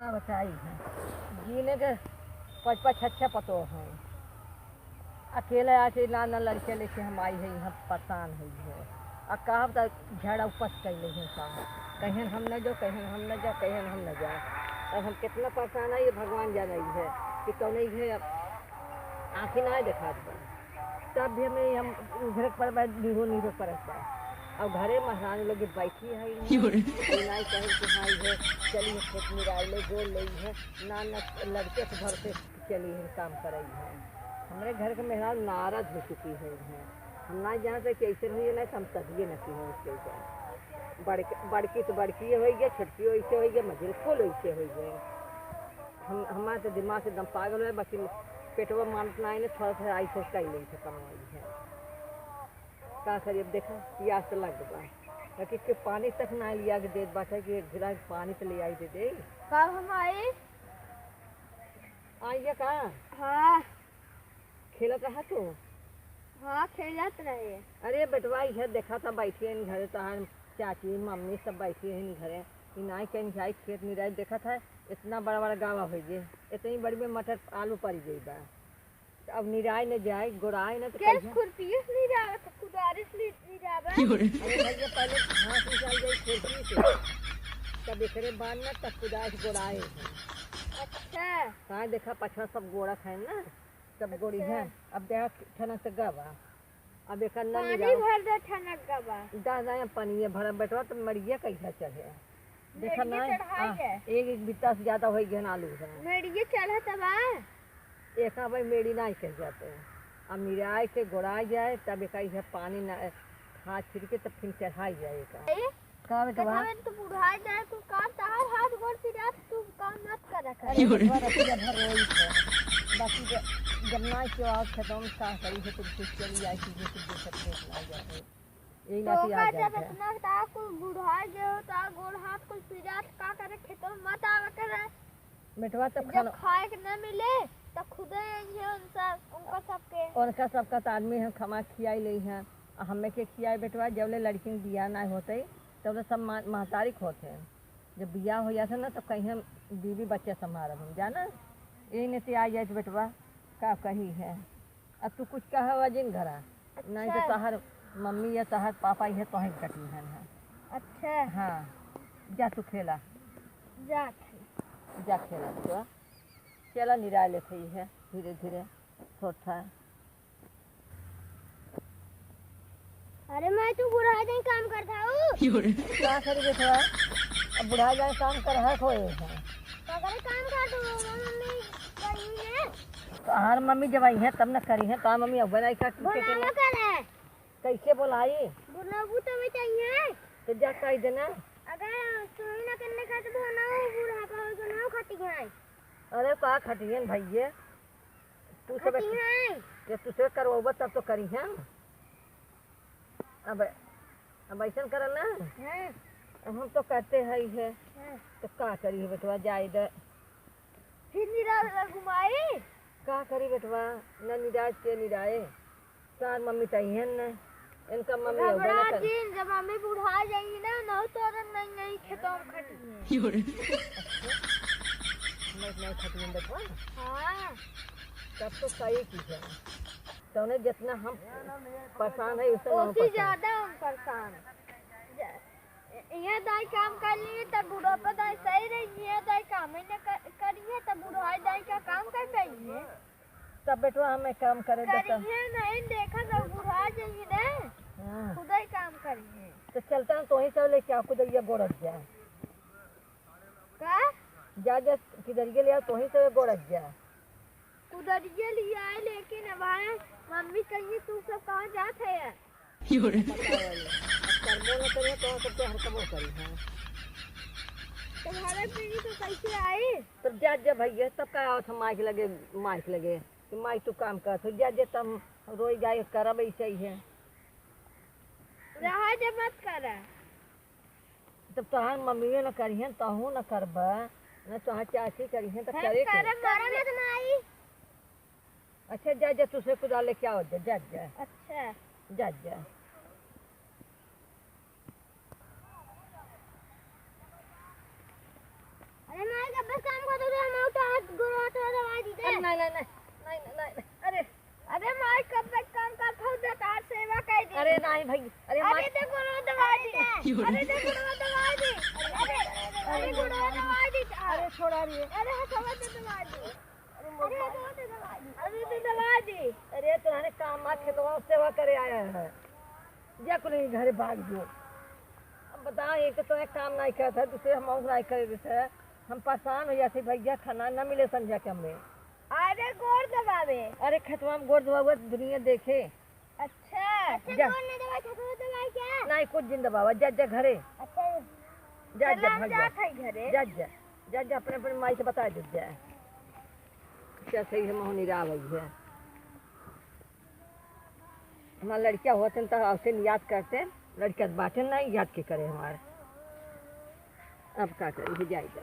हाँ बताई है जीने के पाँच पाँच छः छः पतो हैं। अकेले आके ना ना लड़के लेके हम आई है यहाँ परेशान है और कहा तो झड़ा उपस कर ले हैं साहब कहीं हम न जाओ कहीं हम न जाओ कहीं हम न जाओ। अब हम कितना परेशान है ये भगवान जान रही है कि कौन है आँखें ना दिखा तब भी हमें हम घर पर नीरो पर और घरे महारानी लोग बैठी है नहीं कहे कि हाँ है चली है खेत मिराई ले गोल ली है ना ना लड़के के घर से चली है काम कर रही है। हमारे घर के मेहरान नाराज हो चुकी है हम ना जानते कैसे हुई नहीं हम तभी न की है उसके बड़की तो बड़की हो गया छोटकी वैसे हो गया मझिल फुल वैसे हो गए। हम हमारे तो दिमाग से एकदम पागल है बाकी पेटवा मानत ना थोड़ा सा आई से कई नहीं से कमाई है का करिए देखा प्यास तो लग बा बाकी के पानी तक ना लिया के दे बात है कि एक गिलास पानी तो ले आई दे कब हम आए आइए कहाँ हाँ खेलत रहा तो हाँ खेलत रहे। अरे बेटवा इधर देखा था बैठी है घरे तहार चाची मम्मी सब बैठी है घरे नाई कहीं जाए खेत में रह देखा था इतना बड़ा बड़ा गावा हो गए इतनी बड़ी में मटर आलू पड़ गई बा अब निराय न जाए गोराए न तो खुरपीस नहीं जावे तो कुदारिस नहीं जावे। अरे भैया पहले घास निकाल गई खुरपी से तब एकरे बाद न तब कुदार गोराए अच्छा कहाँ देखा पछवा सब गोड़ा खाए ना सब गोड़ी है अब देखा ठनक से गवा अब एक पानी भर दे ठनक गवा दादा पानी भर बैठवा तो मरिया कैसा चढ़े देखा ना एक बित्ता से ज्यादा हो गया आलू मेड़िए चढ़ा तब एक भाई मेड़ी नहीं कह जाते हैं अब मिराई के गोड़ाई जाए तब एक पानी न हाथ छिड़ के तब फिर चढ़ाई जाए तो बुढ़ा जाए तू काम तार हाथ गोड़ फिरा तू काम मत कर रखा बाकी जब ना के आवाज खत्म का करी है तो कुछ चली आई चीजें कुछ देख सकते आ जाते यही ना आ जाए इतना ता को बुढ़ा जो ता गोड़ हाथ को फिरा का करे खेतों मत आवे करे मिठवा तब खाए के न मिले तो खुदे उनका सबका तो आदमी है खमा खियाई ली है हमें के खियाई बेटवा जब ले लड़की में बिया ना होते तब ले सब महतारिक होते हैं जब बिया हो जाते ना तब कहीं हम बीवी बच्चे संभाल हम जाना यही नहीं आ जाए बेटवा का कही है अब तू कुछ कहा वजिन घरा नहीं तो तहार मम्मी या तहार पापा है तो कटी है। अच्छा हाँ जा तू खेला जा खेला बेटवा चला निराय लेते ही है धीरे धीरे थोड़ा। अरे मैं तू बुढ़ा जाए काम करता हूँ क्या करी बेटवा अब बुढ़ा जाए काम कर है कोई है काम कर दो मम्मी कहीं है तो हर मम्मी जब आई है तब न करी है तो मम्मी अब बनाई का कैसे बोलाई बुलाबू तो मैं चाहिए तो जा कह देना अगर तू ना करने का तो बनाओ बुढ़ा का तो ना खटी है। अरे का खटियन भैया तू सब तुझसे करवा तब तो करी है अब ऐसा कर ना हम तो करते है तो का करी है बेटवा जाए दे फिर निराश घुमाई का करी बेटवा न निराश के निराए चार मम्मी चाहिए न इनका मम्मी जब मम्मी बुढ़ा जाएंगी ना तो नहीं खेतों में खटी नहीं खटियन बेटवा हाँ तब तो सही की है तो उन्हें जितना हम परेशान है उससे ज्यादा हम परेशान यह दाई काम कर लिए तब बूढ़ा पर दाई सही रही है दाई काम ही न करिए तब बूढ़ा दाई का काम कर रही है तब बेटवा हमें काम करे नहीं देखा जब बूढ़ा जाइए ना खुदा ही काम करिए तो चलता है तो ही सब लेके आपको दरिया गोरख जाए का जा जा किधरिए लिया तो ही सब गोरख जाए उधरिए लिया है लेकिन अब मम्मी कहिए तू सब कहाँ जाते हैं तुम्हारे पीढ़ी तो कैसे आई तब जा जा भैया तब का आओ माइक लगे कि माइक तू काम कर तो जा जा तब रोई जाए करब ऐसे ही है रहा जब मत कर तब तोहार मम्मी न करी है तहू न करब न तोहार चाची करी है तो करे अच्छा जा जा तुझसे कुदा लेके आओ जा जा अच्छा जा जा अरे मैं कब काम नहीं नहीं नहीं नहीं नहीं नहीं, अरे अरे माई कब तक काम का था तार सेवा कर दी। अरे नहीं भाई, अरे अरे देखो रो दवा दी। अरे देखो रो दवा दी। अरे गुड़वा दवा दी। अरे छोड़ा रही है। अरे हथवा से दवा दी। अरे हथवा से दवा दी। अरे तो दवा दी। अरे तुम्हारे काम आ खेतवा सेवा करे आया है, जा को नहीं घर भाग जो। अब बताओ, एक तो तुम्हें काम नहीं करता, दूसरे हम और नहीं करे जैसे हम परेशान हो जाते। भैया खाना न मिले संध्या के हमें। अरे गोर दबावे। अरे खेतवा में गोर दबा दुनिया देखे। अच्छा जा। ने दवा छतो दवा क्या? नहीं कुछ दिन दबावा, जा जा घरे। अच्छा जा जा भाग जा। है घरे। जा जा जा जा अपने अपने माई से बता दे जा क्या सही है। मोहनी रा भई है हमारा लड़कियां होते तो ऐसे याद करते, लड़कियां बाटे नहीं याद के करे हमारे। अब क्या करें जाएगा।